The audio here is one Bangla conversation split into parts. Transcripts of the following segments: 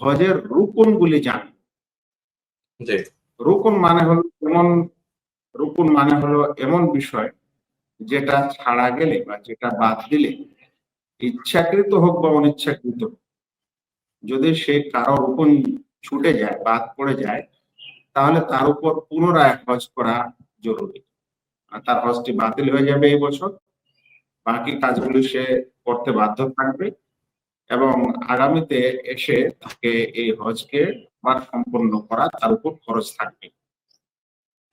হজের রুকুন গুলি জানি। জি রুকুন মানে হলো এমন বিষয় যেটা ছাড়া গেলে বা যেটা বাদ দিলে, ইচ্ছাকৃত হোক বা অনিচ্ছাকৃত, যদি সে কারো রুকুন ছুটে যায়, বাদ পড়ে যায়, তাহলে তার উপর পুনরায় হজ করা জরুরি। আর তার হজটি বাতিল হয়ে যাবে এই বছর, বাকি কাজগুলি সে করতে বাধ্য থাকবে এবং আগামীতে এসে তাকে এই হজকে আবার সম্পন্ন করা তার উপর খরচ থাকবে।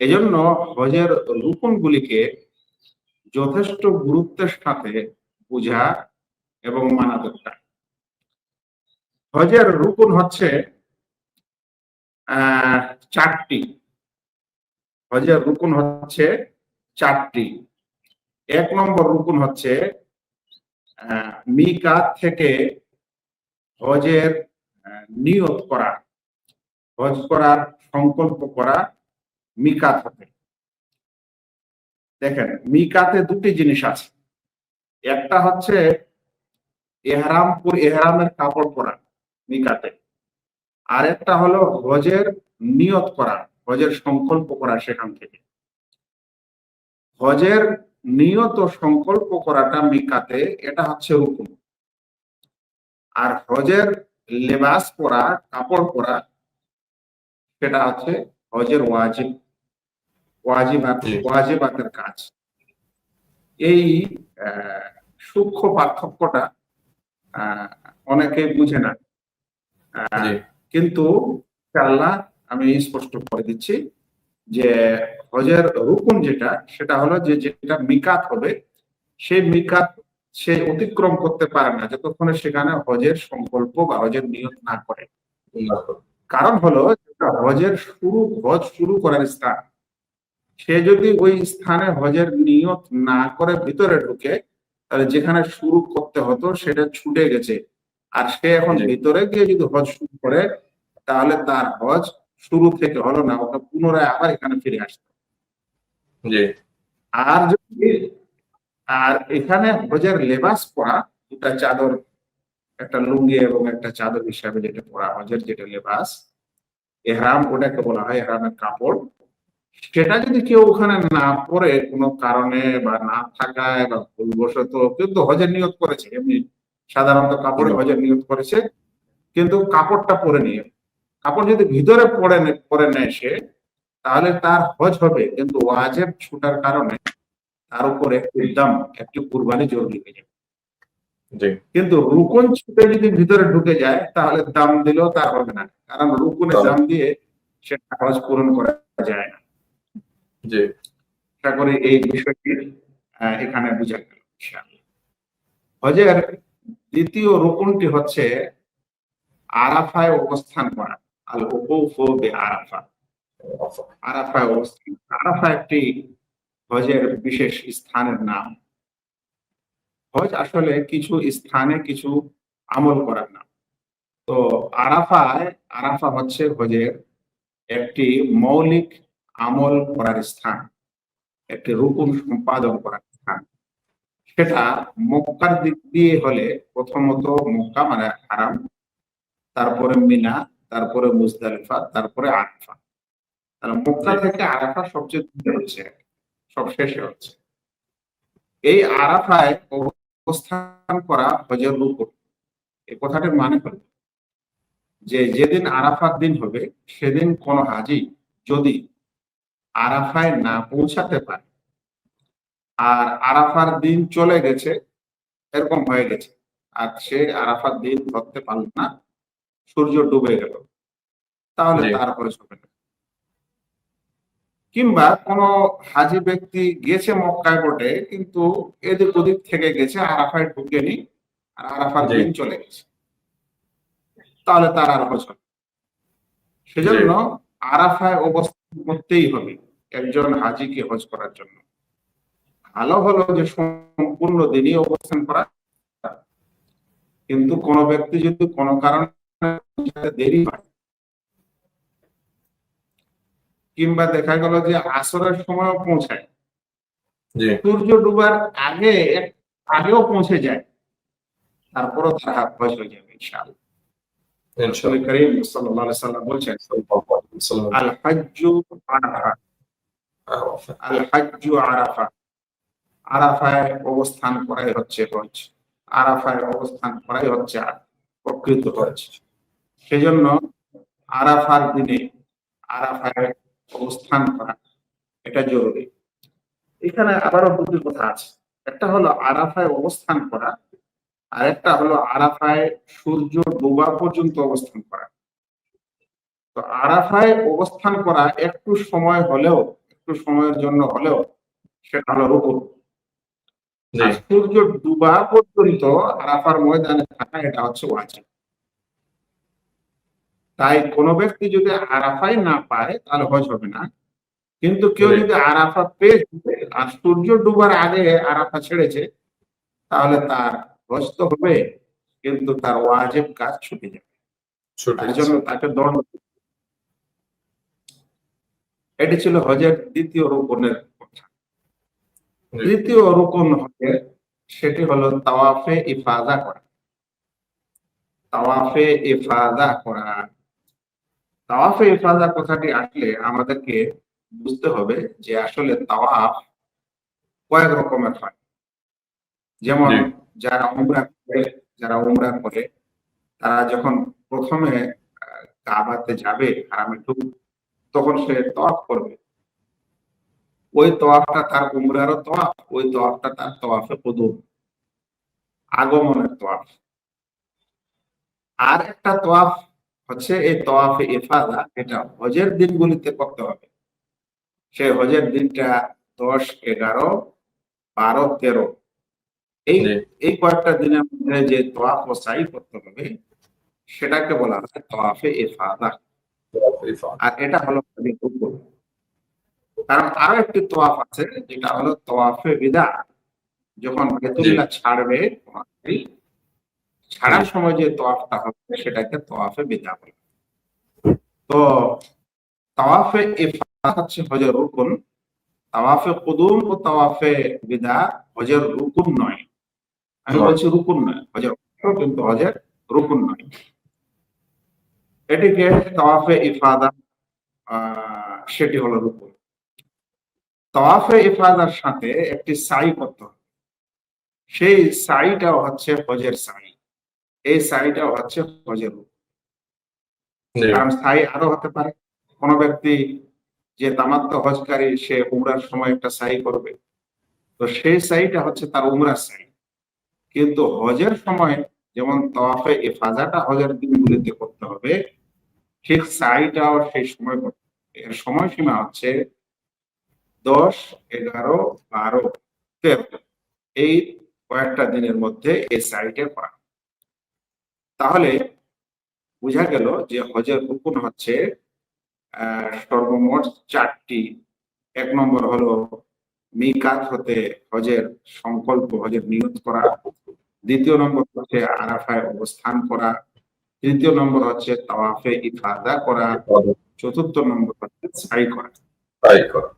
এজন্য হজের রুকুনগুলিকে যথেষ্ট গুরুত্বের সাথে বোঝা এবং মানা দরকার। হজের রুকুন হচ্ছে চারটি। হজের রুকুন হচ্ছে চারটি। ১ নম্বর রুকুন হচ্ছে মিকাত থেকে হজের নিয়ত করা, হজ করার সংকল্প করা মিকাত হতে। দেখেন, মিকাতে দুটি জিনিস আছে। একটা হচ্ছে এহরামের কাপড় পরা মিকাতে, আর একটা হলো হজের নিয়ত করা, হজের সংকল্প করা সেখান থেকে। হজের নিয়ত সংকল্প করাটা মিকাতে, এটা হচ্ছে রুকুন। আর হজের লেবাস পরা, কাপড় পরা, সেটা হচ্ছে হজের ওয়াজিবাতের কাজ। এই সূক্ষ্ম পার্থক্যটা অনেকে বুঝে না, কিন্তু ইনশাআল্লাহ আমি স্পষ্ট করে দিচ্ছি যে হজের রুকুন যেটা, সেটা হলো যে যেটা মিকাত হবে, সেই মিকাত সে অতিক্রম করতে পারে না যতক্ষণে সেখানে হজের সংকল্প বা হজের নিয়ত না করে। কারণ হলো হজ শুরু করার স্থান, সে যদি ওই স্থানে হজের নিয়ত না করে ভিতরে ঢুকে, তাহলে যেখানে শুরু করতে হতো সেটা ছুটে গেছে, আর সে এখন ভিতরে গিয়ে যদি হজ শুরু করে, তাহলে তার হজ শুরু থেকে হলো না, ওটা পুনরায় আবার এখানে ফিরে আসতে। আর এখানে হজের লেবাস পরা, দুটা চাদর, একটা লুঙ্গি এবং একটা চাদর হিসাবে যেটা পরা হজের যেটা লেবাস, এহরাম, ওটাকে বলা হয় এহরামের কাপড়। সেটা যদি কেউ ওখানে না পরে কোনো কারণে বা না থাকায় বা ভুলবশত, কিন্তু হজের নিয়ত করেছে, এমনি সাধারণত কাপড়ে হজের নিয়ত করেছে, কিন্তু কাপড়টা পরে নিয়ে, কাপড় যদি ভিতরে পরে নেয় সে, তাহলে তার হজ হবে, কিন্তু ওয়াজিব ছুটার কারণে তার উপরে একটি কুরবানি জরুরি হয়ে যাবে। কিন্তু রুকুন ছুটে যদি ভিতরে ঢুকে যায়, তাহলে দাম দিলেও তার হবে না, কারণ রুকুনে দাম দিয়ে সেটা হজ পূরণ করা যায় না। আশা করি এই বিষয়টি এখানে বোঝা গেল। হজের দ্বিতীয় রুকুনটি হচ্ছে আরাফায় অবস্থান করা, আল উকুফু বিআরাফা। আরাফায় অবস্থান, আরাফা একটি হজের বিশেষ স্থানের নাম। হজ আসলে কিছু স্থানে কিছু আমল করার নাম। তো আরাফা হচ্ছে হজের একটি মৌলিক আমল করার স্থান, একটি রুকুন সম্পাদন করার স্থান। সেটা মক্কার দিক দিয়ে হলে প্রথমত মক্কা মানে হারাম, তারপরে মিনা, তারপরে মুজদালিফা, তারপরে আরাফা। তাহলে মক্কা থেকে আরাফা সবচেয়ে দূরে হচ্ছে, সব শেষে হচ্ছে। এই আরাফায় অবস্থান করা হজের রুকুন। এই কথাটির মানে হলো যে যেদিন আরাফার দিন হবে, সেদিন কোন হাজি যদি আরাফায় না পৌঁছাতে পারে, আর আরাফার দিন চলে গেছে, এরকম হয়ে গেছে, আর সে আরাফার দিন ধরতে পারল না, সূর্য ডুবে গেল, তাহলে তার হজ হবে না। কিংবা কোন হাজি ব্যক্তি গেছে মক্কায় বটে, কিন্তু এদিক ওদিক থেকে গেছে, আরাফায় ঢুকেনি, আর আরাফার দিন চলে গেছে, তাহলে তার আর হজ হবে। সেজন্য আরাফায় অবস্থান করতেই হবে একজন হাজিকে হজ করার জন্য। ভালো হলো যে সম্পূর্ণ দিনই অবস্থান করা, কিন্তু কোন ব্যক্তি যদি কোনো কারণে দেরি হয়, কিংবা দেখা গেল যে আসরের সময়ও পৌঁছায়, সূর্য ডুবার আগেও পৌঁছে যায়, তারপরও তার হজ হয়ে যাবে ইনশাআল্লাহ। রাসূল ইনশাআল্লাহ। করিম সাল্লাল্লাহু আলাইহি সাল্লাম বলছেন, সাল্লাল্লাহু আলাইহি ওয়াসাল্লাম। আল হাজ্জু আরাফা, আরাফা। আল হাজ্জু আরাফা, আরাফায় অবস্থান করাই হচ্ছে হজ, আরাফায় অবস্থান করাই হচ্ছে প্রকৃত হজ। সেজন্য আরাফার দিনে আরাফায় অবস্থান করা এটা জরুরি। এখানে আবারও দুটি কথা আছে, একটা হলো আরাফায় অবস্থান করা, আর একটা হলো আরাফায় সূর্য ডোবা পর্যন্ত অবস্থান করা। তো আরাফায় অবস্থান করা একটু সময় হলেও, একটু সময়ের জন্য হলেও সেটা হলো রুকুন। জি, আর সূর্য ডুবা পর্যন্ত আরাফার ময়দানে থাকা এটা হচ্ছে ওয়াজিব। তাই কোনো ব্যক্তি যদি আরাফায় না পায় তাহলে হজ হবে না, কিন্তু কেউ জি, যদি আরাফা পেয়েছে আর সূর্য ডুবার আগে আরাফা ছেড়েছে তাহলে তার হজ তো হবে, কিন্তু তার ওয়াজিব কাজ ছুটে যাবে, ছুটে তার গেছে। জন্য তাকে দণ্ড দিতে হবে। এটি ছিল হজের দ্বিতীয় রুকনের কথা। জি, তৃতীয় রুকন হজের সেটি হলো তাওয়াফে ইফাদা করা। তাওয়াফে ইফাদা করা, তাওয়াফে ইফাদা কথাটি আসলে আমাদেরকে বুঝতে হবে যে আসলে তাওয়াফ কয়েক রকমের হয়। যেমন জি, যারা উমরা করে, যারা উমরা করে তারা যখন প্রথমে কাবাতে যাবে, হারামে ঢুকবে, তখন সে তওয়াফ করবে। ওই তওয়াফটা তার উমরারও তওয়াফ, ওই তওয়াফটা তার তওয়াফে কুদুম, আগমনের তওয়াফ। আর একটা তওয়াফ হচ্ছে এই তওয়াফে ইফাদা, এটা হজের দিনগুলিতে করতে হবে। সেই হজের দিনটা 10, 11, 12, 13 এই জি, এই কয়েকটা দিনের মধ্যে যে তওয়াফ ও সাই করতে হবে সেটাকে বলা হয় তওয়াফে ইফাদা। ইফাদ। আর এটা হলো হজের রুকুন। কারণ আরো একটি তওয়াফ আছে যেটা হলো তওয়াফে বিদা। যখন জি, বাইতুল্লাহ ছাড়বে, জি, ছাড়ার সময় যে তওয়াফটা হবে সেটাকে তওয়াফে বিদা বলে। তো তাওয়াফে ইফাদা হচ্ছে হজের রুকুন, তাওয়াফে কুদুম ও তাওয়াফে বিদা হজের রুকুন নয়। আমি নয়। বলছি রুকুন নয়, হজের অংশ কিন্তু হজের রুকুন নয়। এটিকে তাওয়াফে ইফাদা, সেটি হলো রুকুন। তাওয়াফে ইফাদার সাথে একটি সাই করতে হবে, সেই সাইটাও হচ্ছে হজের সাই, এই সাইটাও হচ্ছে হজের রুকুন। জি, কারণ সাই আরো হতে পারে, কোন ব্যক্তি যে তামাত্ম হজকারী সে উমরার সময় একটা সাই করবে, তো সেই সাইটা হচ্ছে তার উমরার সাই। কিন্তু হজের সময় যেমন তাওয়াফে ইফাদাটা হজের দিনগুলিতে করতে হবে, ঠিক সাইটাও সেই সময় করতে হবে। এর সময়সীমা হচ্ছে 10, 11, 12, 13 এই কয়েকটা দিনের মধ্যে এই সাইটে করা। তাহলে বোঝা গেল যে হজের রুকুন হচ্ছে সর্বমোট 4টি। 1 নম্বর হলো মিকাত হতে হজের সংকল্প, হজের নিয়ত করা। দ্বিতীয় নম্বর হচ্ছে আরাফায় অবস্থান করা। তৃতীয় নম্বর হচ্ছে তাওয়াফে ইফাদা করা। ইফাদা। চতুর্থ নম্বর হচ্ছে সাই করা। তাই করা।